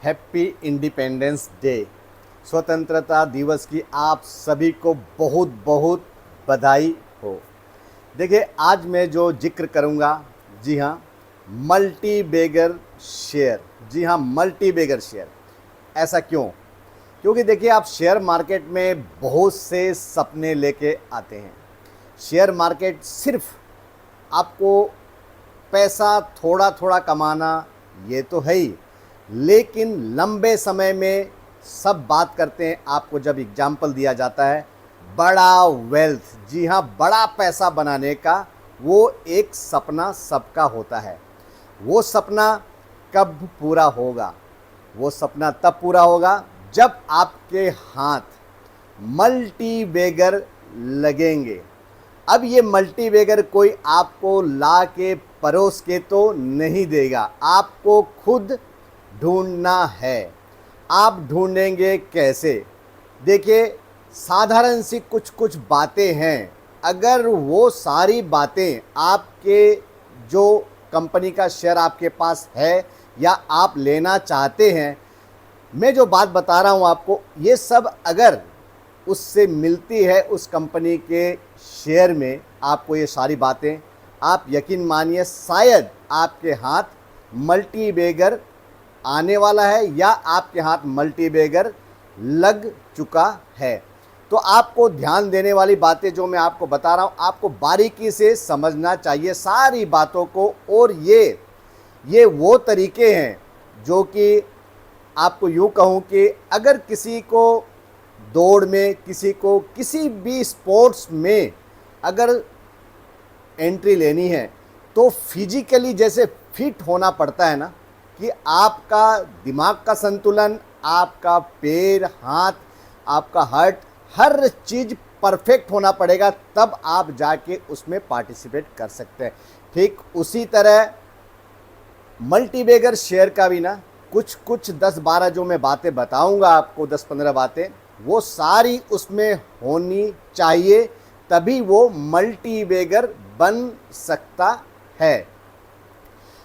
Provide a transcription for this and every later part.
Happy independence day. स्वतंत्रता दिवस की आप सभी को बहुत बहुत बधाई हो। देखिए, आज मैं जो जिक्र करूंगा, जी हाँ, मल्टी बेगर शेयर। जी हाँ, मल्टी बेगर शेयर। ऐसा क्यों? क्योंकि देखिए, आप शेयर मार्केट में बहुत से सपने लेके आते हैं। शेयर मार्केट सिर्फ आपको पैसा थोड़ा थोड़ा कमाना, ये तो है ही, लेकिन लंबे समय में सब बात करते हैं। आपको जब एग्जाम्पल दिया जाता है बड़ा वेल्थ, जी हाँ, बड़ा पैसा बनाने का, वो एक सपना सबका होता है। वो सपना कब पूरा होगा? वो सपना तब पूरा होगा जब आपके हाथ मल्टी बेगर लगेंगे। अब ये मल्टी बेगर कोई आपको ला के परोस के तो नहीं देगा, आपको खुद ढूंढना है। आप ढूंढेंगे कैसे? देखिए, साधारण सी कुछ कुछ बातें हैं। अगर वो सारी बातें आपके, जो कंपनी का शेयर आपके पास है या आप लेना चाहते हैं, मैं जो बात बता रहा हूँ आपको, ये सब अगर उससे मिलती है, उस कंपनी के शेयर में आपको ये सारी बातें, आप यकीन मानिए शायद आपके हाथ मल्टी बेगर आने वाला है या आपके हाथ मल्टी बेगर लग चुका है। तो आपको ध्यान देने वाली बातें जो मैं आपको बता रहा हूँ, आपको बारीकी से समझना चाहिए सारी बातों को। और ये वो तरीके हैं जो कि आपको यूँ कहूँ कि अगर किसी को दौड़ में, किसी को किसी भी स्पोर्ट्स में अगर एंट्री लेनी है, तो फिजिकली जैसे फिट होना पड़ता है ना, कि आपका दिमाग का संतुलन, आपका पैर, हाथ, आपका हार्ट, हर चीज़ परफेक्ट होना पड़ेगा, तब आप जाके उसमें पार्टिसिपेट कर सकते हैं। ठीक उसी तरह मल्टी बेगर शेयर का भी ना कुछ कुछ 10-12 जो मैं बातें बताऊंगा आपको, 10-15 बातें, वो सारी उसमें होनी चाहिए, तभी वो मल्टी बेगर बन सकता है।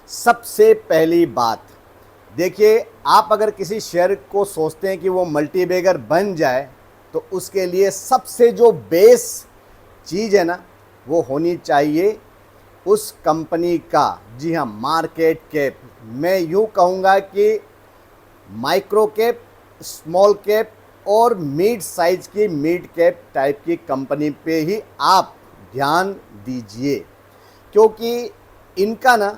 सबसे पहली बात देखिए, आप अगर किसी शेयर को सोचते हैं कि वो मल्टी बेगर बन जाए, तो उसके लिए सबसे जो बेस चीज़ है ना, वो होनी चाहिए उस कंपनी का, जी हाँ, मार्केट कैप। मैं यूँ कहूँगा कि माइक्रो कैप, स्मॉल कैप और मिड साइज की, मिड कैप टाइप की कंपनी पे ही आप ध्यान दीजिए, क्योंकि इनका ना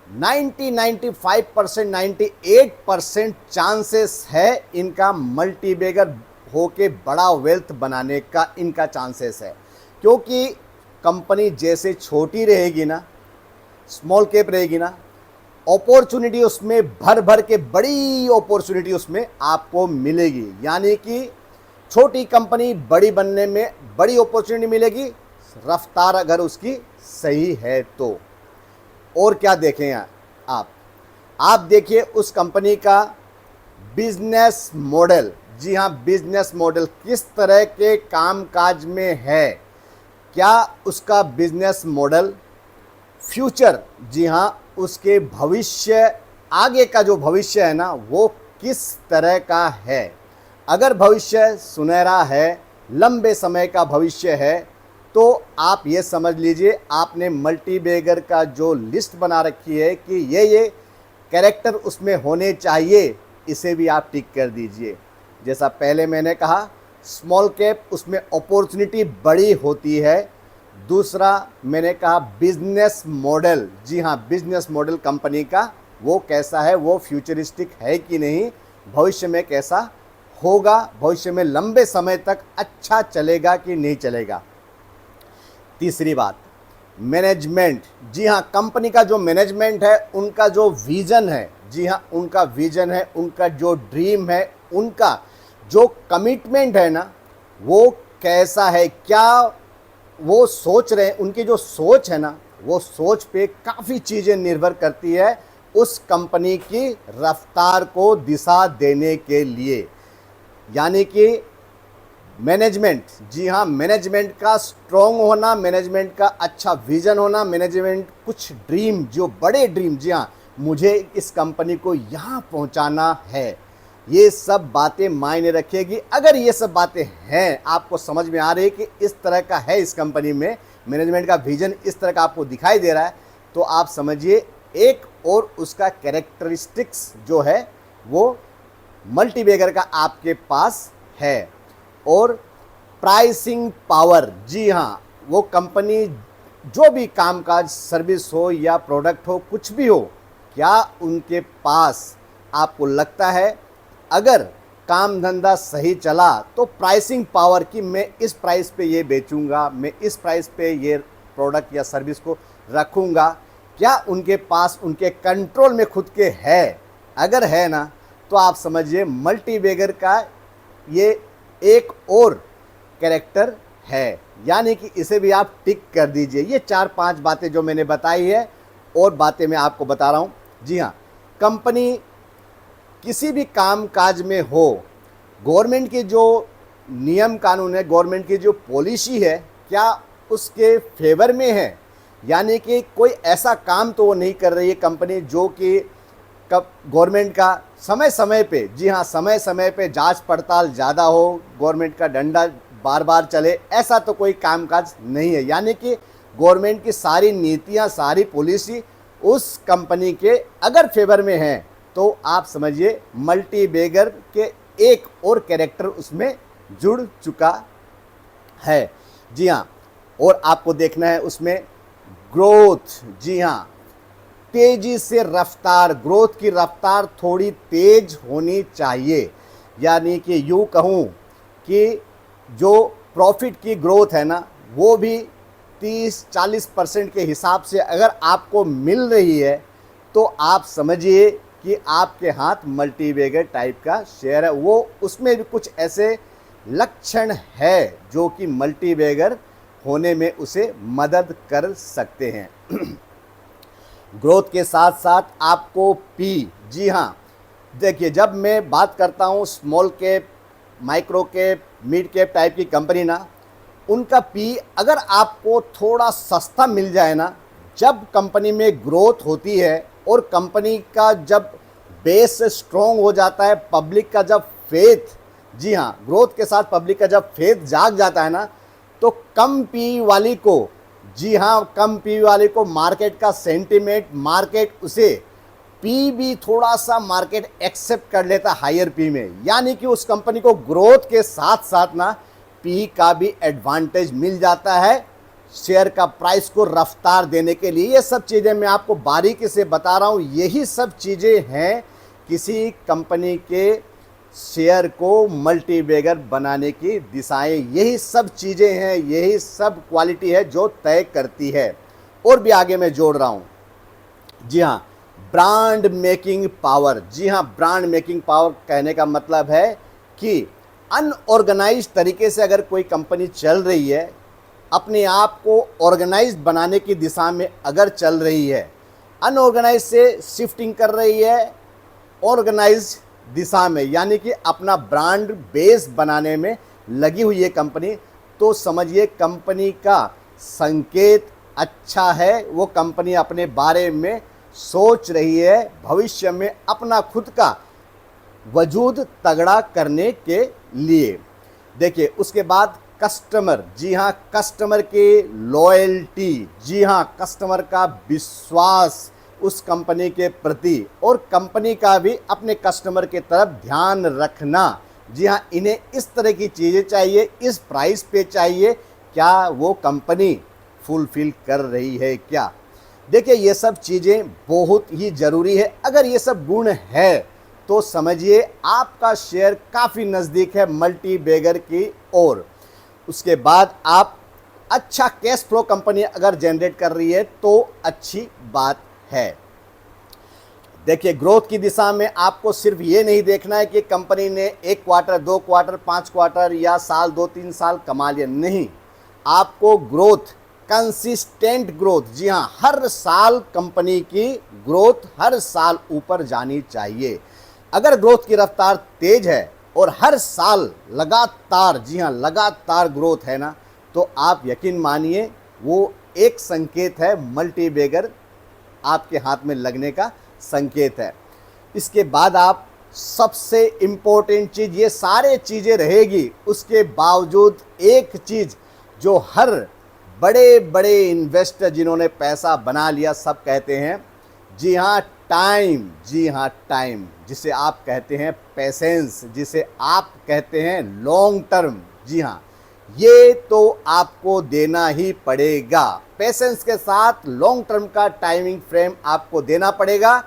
95%, 98% चांसेस है इनका मल्टी बेगर होके बड़ा वेल्थ बनाने का, इनका चांसेस है। क्योंकि कंपनी जैसे छोटी रहेगी ना, स्मॉल कैप रहेगी ना, अपॉर्चुनिटी उसमें भर भर के बड़ी अपॉर्चुनिटी उसमें आपको मिलेगी। यानी कि छोटी कंपनी बड़ी बनने में बड़ी अपॉर्चुनिटी मिलेगी, रफ्तार अगर उसकी सही है तो। और क्या देखें आप देखिए उस कंपनी का बिजनेस मॉडल। जी हाँ, बिजनेस मॉडल किस तरह के कामकाज में है, क्या उसका बिजनेस मॉडल फ्यूचर, जी हाँ, उसके भविष्य, आगे का जो भविष्य है ना, वो किस तरह का है। अगर भविष्य सुनहरा है, लंबे समय का भविष्य है, तो आप ये समझ लीजिए आपने मल्टी बेगर का जो लिस्ट बना रखी है कि ये कैरेक्टर उसमें होने चाहिए, इसे भी आप टिक कर दीजिए। जैसा पहले मैंने कहा, स्मॉल कैप, उसमें अपॉर्चुनिटी बड़ी होती है। दूसरा मैंने कहा बिजनेस मॉडल, जी हाँ, बिजनेस मॉडल कंपनी का वो कैसा है, वो फ्यूचरिस्टिक है कि नहीं, भविष्य में कैसा होगा, भविष्य में लंबे समय तक अच्छा चलेगा कि नहीं चलेगा। तीसरी बात, मैनेजमेंट। जी हाँ, कंपनी का जो मैनेजमेंट है, उनका जो विज़न है, जी हाँ, उनका विज़न है, उनका जो ड्रीम है, उनका जो कमिटमेंट है ना, वो कैसा है, क्या वो सोच रहे हैं, उनकी जो सोच है ना, वो सोच पे काफ़ी चीज़ें निर्भर करती है उस कंपनी की रफ्तार को दिशा देने के लिए। यानी कि मैनेजमेंट, जी हाँ, मैनेजमेंट का स्ट्रॉन्ग होना, मैनेजमेंट का अच्छा विजन होना, मैनेजमेंट कुछ ड्रीम, जो बड़े ड्रीम, जी हाँ, मुझे इस कंपनी को यहाँ पहुँचाना है। ये सब बातें मायने रखेगी। अगर ये सब बातें हैं, आपको समझ में आ रही है कि इस तरह का है इस कंपनी में, मैनेजमेंट का विजन इस तरह का आपको दिखाई दे रहा है, तो आप समझिए एक और उसका कैरेक्टरिस्टिक्स जो है वो मल्टीबैगर का आपके पास है। और प्राइसिंग पावर, जी हाँ, वो कंपनी जो भी कामकाज, सर्विस हो या प्रोडक्ट हो, कुछ भी हो, क्या उनके पास आपको लगता है अगर काम धंधा सही चला तो प्राइसिंग पावर की मैं इस प्राइस पे ये बेचूंगा, मैं इस प्राइस पे ये प्रोडक्ट या सर्विस को रखूंगा, क्या उनके पास, उनके कंट्रोल में खुद के है? अगर है ना, तो आप समझिए मल्टीबैगर का ये एक और कैरेक्टर है, यानी कि इसे भी आप टिक कर दीजिए। ये 4-5 बातें जो मैंने बताई है और बातें मैं आपको बता रहा हूँ। जी हाँ, कंपनी किसी भी काम काज में हो, गवर्नमेंट के जो नियम कानून है, गवर्नमेंट की जो पॉलिसी है, क्या उसके फेवर में है? यानी कि कोई ऐसा काम तो वो नहीं कर रही है कंपनी जो कि गवर्नमेंट का समय समय पे, जी हाँ, समय समय पे जांच पड़ताल ज़्यादा हो, गवर्नमेंट का डंडा बार बार चले, ऐसा तो कोई कामकाज नहीं है। यानी कि गवर्नमेंट की सारी नीतियाँ, सारी पॉलिसी उस कंपनी के अगर फेवर में है, तो आप समझिए मल्टीबैगर के एक और कैरेक्टर उसमें जुड़ चुका है। जी हाँ, और आपको देखना है उसमें ग्रोथ। जी हाँ, तेजी से रफ्तार, ग्रोथ की रफ्तार थोड़ी तेज होनी चाहिए। यानी कि यूँ कहूँ कि जो प्रॉफिट की ग्रोथ है ना, वो भी 30-40% के हिसाब से अगर आपको मिल रही है, तो आप समझिए कि आपके हाथ मल्टीबैगर टाइप का शेयर है। वो उसमें भी कुछ ऐसे लक्षण है जो कि मल्टीबैगर होने में उसे मदद कर सकते हैं। ग्रोथ के साथ साथ आपको पी, जी हाँ, देखिए जब मैं बात करता हूँ small cap, micro cap, mid cap type की कंपनी ना, उनका पी अगर आपको थोड़ा सस्ता मिल जाए ना, जब कंपनी में ग्रोथ होती है और कंपनी का जब बेस स्ट्रॉन्ग हो जाता है, पब्लिक का जब फेथ, जी हाँ, ग्रोथ के साथ पब्लिक का जब फेथ जाग जाता है ना, तो कम पी वाली को, जी हाँ, कम पी वाले को मार्केट का सेंटीमेंट, मार्केट उसे पी भी थोड़ा सा मार्केट एक्सेप्ट कर लेता हायर पी में। यानी कि उस कंपनी को ग्रोथ के साथ साथ ना पी का भी एडवांटेज मिल जाता है शेयर का प्राइस को रफ्तार देने के लिए। ये सब चीज़ें मैं आपको बारीकी से बता रहा हूँ। यही सब चीज़ें हैं किसी कंपनी के शेयर को मल्टीबैगर बनाने की दिशाएं। यही सब चीज़ें हैं, यही सब क्वालिटी है जो तय करती है। और भी आगे मैं जोड़ रहा हूँ, जी हाँ, ब्रांड मेकिंग पावर। जी हाँ, ब्रांड मेकिंग पावर कहने का मतलब है कि अनऑर्गेनाइज तरीके से अगर कोई कंपनी चल रही है, अपने आप को ऑर्गेनाइज बनाने की दिशा में अगर चल रही है, अनऑर्गेनाइज से शिफ्टिंग कर रही है ऑर्गेनाइज दिशा में, यानी कि अपना ब्रांड बेस बनाने में लगी हुई है कंपनी, तो समझिए कंपनी का संकेत अच्छा है। वो कंपनी अपने बारे में सोच रही है भविष्य में अपना खुद का वजूद तगड़ा करने के लिए। देखिए उसके बाद कस्टमर, जी हाँ, कस्टमर की लॉयल्टी, जी हाँ, कस्टमर का विश्वास उस कंपनी के प्रति, और कंपनी का भी अपने कस्टमर के तरफ ध्यान रखना। जी हाँ, इन्हें इस तरह की चीज़ें चाहिए, इस प्राइस पे चाहिए, क्या वो कंपनी फुलफिल कर रही है क्या। देखिए ये सब चीज़ें बहुत ही ज़रूरी है। अगर ये सब गुण है तो समझिए आपका शेयर काफ़ी नज़दीक है मल्टीबैगर की ओर। उसके बाद आप अच्छा कैश फ्लो कंपनी अगर जनरेट कर रही है तो अच्छी बात है। देखिए ग्रोथ की दिशा में आपको सिर्फ ये नहीं देखना है कि कंपनी ने 1 क्वार्टर, 2 क्वार्टर, 5 क्वार्टर या साल, 2-3 साल कमा लिया, नहीं, आपको ग्रोथ, कंसिस्टेंट ग्रोथ, जी हाँ, हर साल कंपनी की ग्रोथ हर साल ऊपर जानी चाहिए। अगर ग्रोथ की रफ्तार तेज है और हर साल लगातार, जी हाँ, लगातार ग्रोथ है ना, तो आप यकीन मानिए वो एक संकेत है मल्टीबैगर आपके हाथ में लगने का, संकेत है। इसके बाद आप सबसे इम्पोर्टेंट चीज़, ये सारे चीज़ें रहेगी, उसके बावजूद एक चीज़ जो हर बड़े बड़े इन्वेस्टर जिन्होंने पैसा बना लिया सब कहते हैं, जी हाँ टाइम, जी हाँ टाइम, जिसे आप कहते हैं पेशेंस, जिसे आप कहते हैं लॉन्ग टर्म, जी हाँ ये तो आपको देना ही पड़ेगा। पेशेंस के साथ लॉन्ग टर्म का टाइमिंग फ्रेम आपको देना पड़ेगा।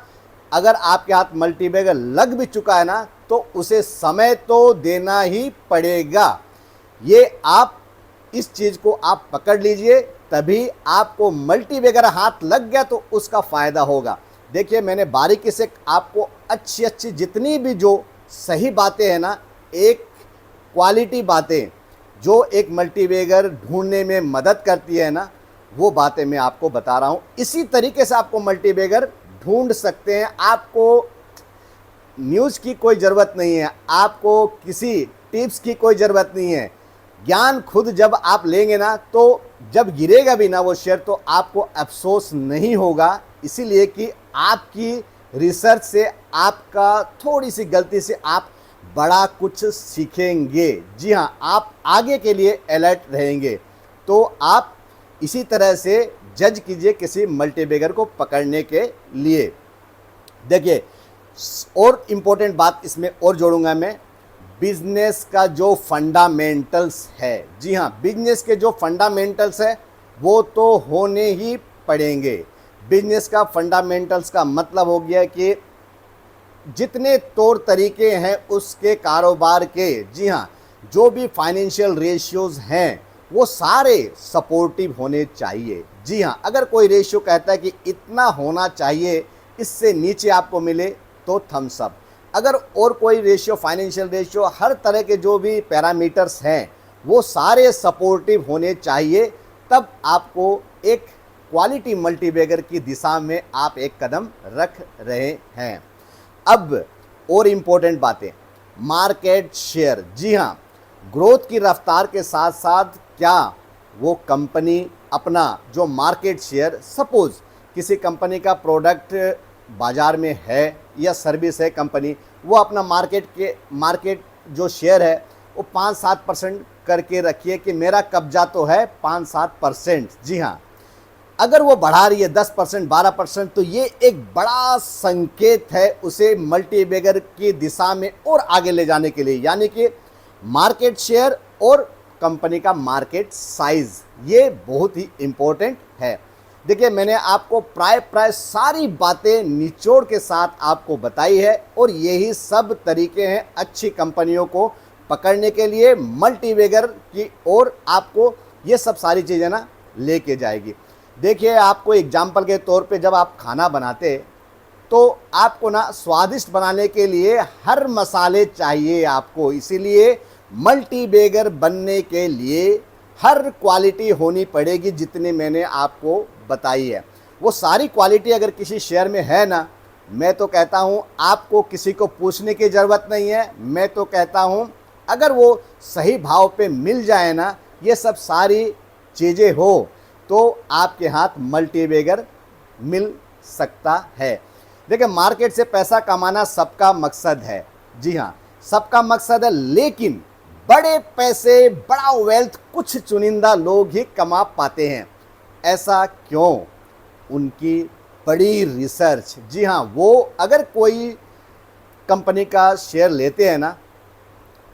अगर आपके हाथ मल्टीबैगर लग भी चुका है ना, तो उसे समय तो देना ही पड़ेगा। ये आप इस चीज़ को आप पकड़ लीजिए, तभी आपको मल्टीबैगर हाथ लग गया तो उसका फ़ायदा होगा। देखिए मैंने बारीकी से आपको अच्छी अच्छी जितनी भी जो सही बातें हैं ना, एक क्वालिटी बातें जो एक मल्टीबैगर ढूंढने में मदद करती है ना, वो बातें मैं आपको बता रहा हूँ। इसी तरीके से आपको मल्टीबैगर ढूंढ सकते हैं। आपको न्यूज़ की कोई ज़रूरत नहीं है, आपको किसी टिप्स की कोई ज़रूरत नहीं है। ज्ञान खुद जब आप लेंगे ना, तो जब गिरेगा भी ना वो शेयर तो आपको अफसोस नहीं होगा, इसीलिए कि आपकी रिसर्च से, आपका थोड़ी सी गलती से आप बड़ा कुछ सीखेंगे। जी हाँ, आप आगे के लिए अलर्ट रहेंगे। तो आप इसी तरह से जज कीजिए किसी मल्टीबैगर को पकड़ने के लिए। देखिए और इम्पोर्टेंट बात इसमें और जोड़ूंगा मैं, बिजनेस का जो फंडामेंटल्स है, जी हाँ बिजनेस के जो फंडामेंटल्स है वो तो होने ही पड़ेंगे। बिजनेस का फंडामेंटल्स का मतलब हो गया कि जितने तौर तरीके हैं उसके कारोबार के, जी हाँ जो भी फाइनेंशियल रेशियोज़ हैं वो सारे सपोर्टिव होने चाहिए। जी हाँ, अगर कोई रेशियो कहता है कि इतना होना चाहिए, इससे नीचे आपको मिले तो थम्स अप। अगर और कोई रेशियो, फाइनेंशियल रेशियो, हर तरह के जो भी पैरामीटर्स हैं वो सारे सपोर्टिव होने चाहिए, तब आपको एक क्वालिटी मल्टीबैगर की दिशा में आप एक कदम रख रहे हैं। अब और इम्पोर्टेंट बातें, मार्केट शेयर, जी हाँ ग्रोथ की रफ्तार के साथ साथ क्या वो कंपनी अपना जो मार्केट शेयर, सपोज़ किसी कंपनी का प्रोडक्ट बाज़ार में है या सर्विस है कंपनी, वो अपना मार्केट जो शेयर है वो 5-7% करके रखिए कि मेरा कब्जा तो है 5-7%। जी हाँ, अगर वो बढ़ा रही है 10%, 12%, तो ये एक बड़ा संकेत है उसे मल्टीबैगर की दिशा में और आगे ले जाने के लिए, यानी कि मार्केट शेयर और कंपनी का मार्केट साइज, ये बहुत ही इम्पोर्टेंट है। देखिए मैंने आपको प्राय सारी बातें निचोड़ के साथ आपको बताई है, और यही सब तरीके हैं अच्छी कंपनियों को पकड़ने के लिए। मल्टीबैगर की ओर आपको ये सब सारी चीज़ें ना लेके जाएगी। देखिए आपको एग्जाम्पल के तौर पे जब आप खाना बनाते तो आपको ना स्वादिष्ट बनाने के लिए हर मसाले चाहिए आपको, इसीलिए मल्टीबैगर बनने के लिए हर क्वालिटी होनी पड़ेगी जितनी मैंने आपको बताई है। वो सारी क्वालिटी अगर किसी शेयर में है ना, मैं तो कहता हूँ आपको किसी को पूछने की ज़रूरत नहीं है। मैं तो कहता हूँ अगर वो सही भाव पे मिल जाए ना, ये सब सारी चीज़ें हो, तो आपके हाथ मल्टीबैगर मिल सकता है। देखिए मार्केट से पैसा कमाना सबका मकसद है, जी हाँ सबका मकसद है, लेकिन बड़े पैसे, बड़ा वेल्थ कुछ चुनिंदा लोग ही कमा पाते हैं। ऐसा क्यों? उनकी बड़ी रिसर्च। जी हाँ, वो अगर कोई कंपनी का शेयर लेते हैं ना,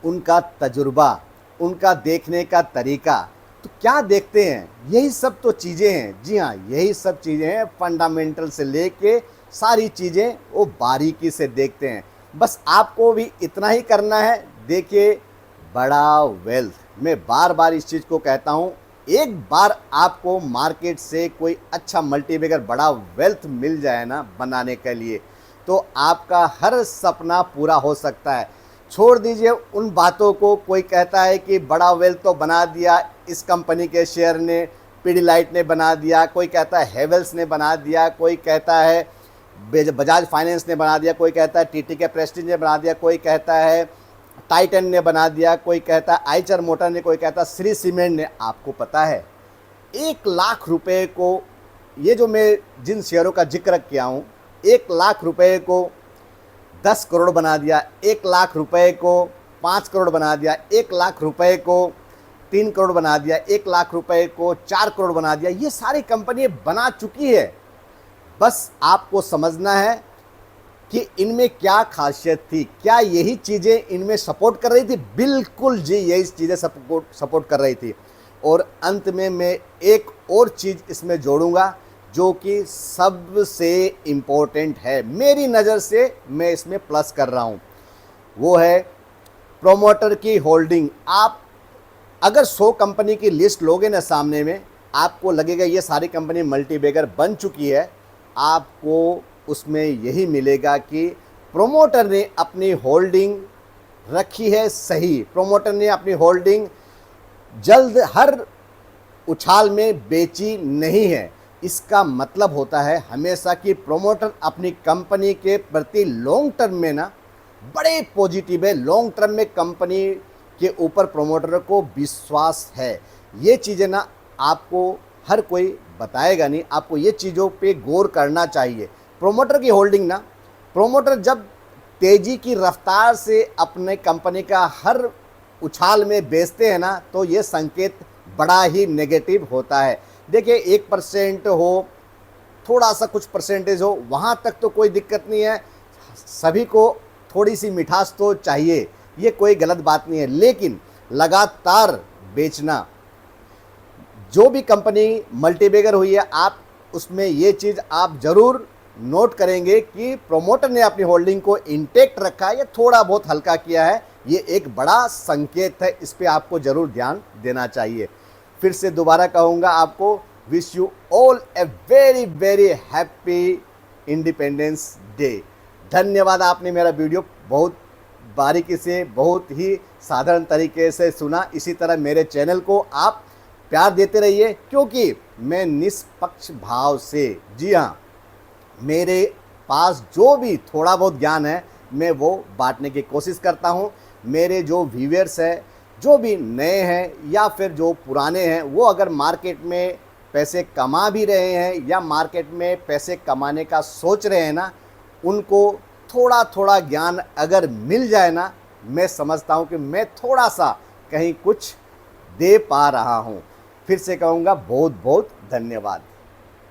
उनका तजुर्बा, उनका देखने का तरीका, तो क्या देखते हैं? यही सब तो चीज़ें हैं। जी हाँ, यही सब चीज़ें हैं, फंडामेंटल से लेके सारी चीज़ें वो बारीकी से देखते हैं। बस आपको भी इतना ही करना है। देखिए बड़ा वेल्थ, मैं बार बार इस चीज़ को कहता हूँ, एक बार आपको मार्केट से कोई अच्छा मल्टीबैगर बड़ा वेल्थ मिल जाए ना बनाने के लिए, तो आपका हर सपना पूरा हो सकता है। छोड़ दीजिए उन बातों को, कोई कहता है कि बड़ा वेल्थ तो बना दिया इस कंपनी के शेयर ने, पीडीलाइट ने बना दिया, कोई कहता है हेवेल्स ने बना दिया, कोई कहता है बजाज फाइनेंस ने बना दिया, कोई कहता है टीटीके प्रेस्टीज ने बना दिया, कोई कहता है टाइटन ने बना दिया, कोई कहता है आइचर मोटर ने, कोई कहता है श्री सीमेंट ने। आपको पता है 1 लाख रुपए को, ये जो मैं जिन शेयरों का जिक्र किया हूँ, 1,00,000 रुपए को 10 करोड़ बना दिया, 1,00,000 रुपए को 5 करोड़ बना दिया, 1,00,000 रुपए को 3 करोड़ बना दिया, 1,00,000 रुपए को 4 करोड़ बना दिया। ये सारी कंपनी बना चुकी है। बस आपको समझना है कि इनमें क्या खासियत थी, क्या यही चीज़ें इनमें सपोर्ट कर रही थी? बिल्कुल जी, यही चीज़ें सपोर्ट कर रही थी। और अंत में मैं एक और चीज़ इसमें जोड़ूंगा जो कि सबसे इम्पोर्टेंट है, मेरी नज़र से मैं इसमें प्लस कर रहा हूँ, वो है प्रोमोटर की होल्डिंग। आप अगर 100 कंपनी की लिस्ट लोगे ना सामने में, आपको लगेगा ये सारी कंपनी मल्टीबैगर बन चुकी है। आपको उसमें यही मिलेगा कि प्रोमोटर ने अपनी होल्डिंग रखी है सही, प्रोमोटर ने अपनी होल्डिंग जल्द हर उछाल में बेची नहीं है। इसका मतलब होता है हमेशा कि प्रोमोटर अपनी कंपनी के प्रति लॉन्ग टर्म में ना बड़े पॉजिटिव है। लॉन्ग टर्म में कंपनी के ऊपर प्रोमोटर को विश्वास है। ये चीज़ें ना आपको हर कोई बताएगा नहीं, आपको ये चीज़ों पे गौर करना चाहिए। प्रोमोटर की होल्डिंग ना, प्रोमोटर जब तेज़ी की रफ्तार से अपने कंपनी का हर उछाल में बेचते हैं ना, तो ये संकेत बड़ा ही नेगेटिव होता है। देखिए 1% हो, थोड़ा सा कुछ परसेंटेज हो, वहाँ तक तो कोई दिक्कत नहीं है, सभी को थोड़ी सी मिठास तो चाहिए, ये कोई गलत बात नहीं है। लेकिन लगातार बेचना, जो भी कंपनी मल्टीबैगर हुई है, आप उसमें ये चीज़ आप ज़रूर नोट करेंगे कि प्रोमोटर ने अपनी होल्डिंग को इंटेक्ट रखा है या थोड़ा बहुत हल्का किया है, ये एक बड़ा संकेत है। इस पे आपको ज़रूर ध्यान देना चाहिए। फिर से दोबारा कहूँगा आपको, wish you all a very very happy independence day. धन्यवाद, आपने मेरा वीडियो बहुत बारीकी से, बहुत ही साधारण तरीके से सुना। इसी तरह मेरे चैनल को आप प्यार देते रहिए, क्योंकि मैं निष्पक्ष भाव से, जी हाँ, मेरे पास जो भी थोड़ा बहुत ज्ञान है मैं वो बांटने की कोशिश करता हूँ। मेरे जो व्यूअर्स हैं, जो भी नए हैं या फिर जो पुराने हैं, वो अगर मार्केट में पैसे कमा भी रहे हैं या मार्केट में पैसे कमाने का सोच रहे हैं ना, उनको थोड़ा थोड़ा ज्ञान अगर मिल जाए ना, मैं समझता हूँ कि मैं थोड़ा सा कहीं कुछ दे पा रहा हूँ। फिर से कहूँगा बहुत बहुत धन्यवाद।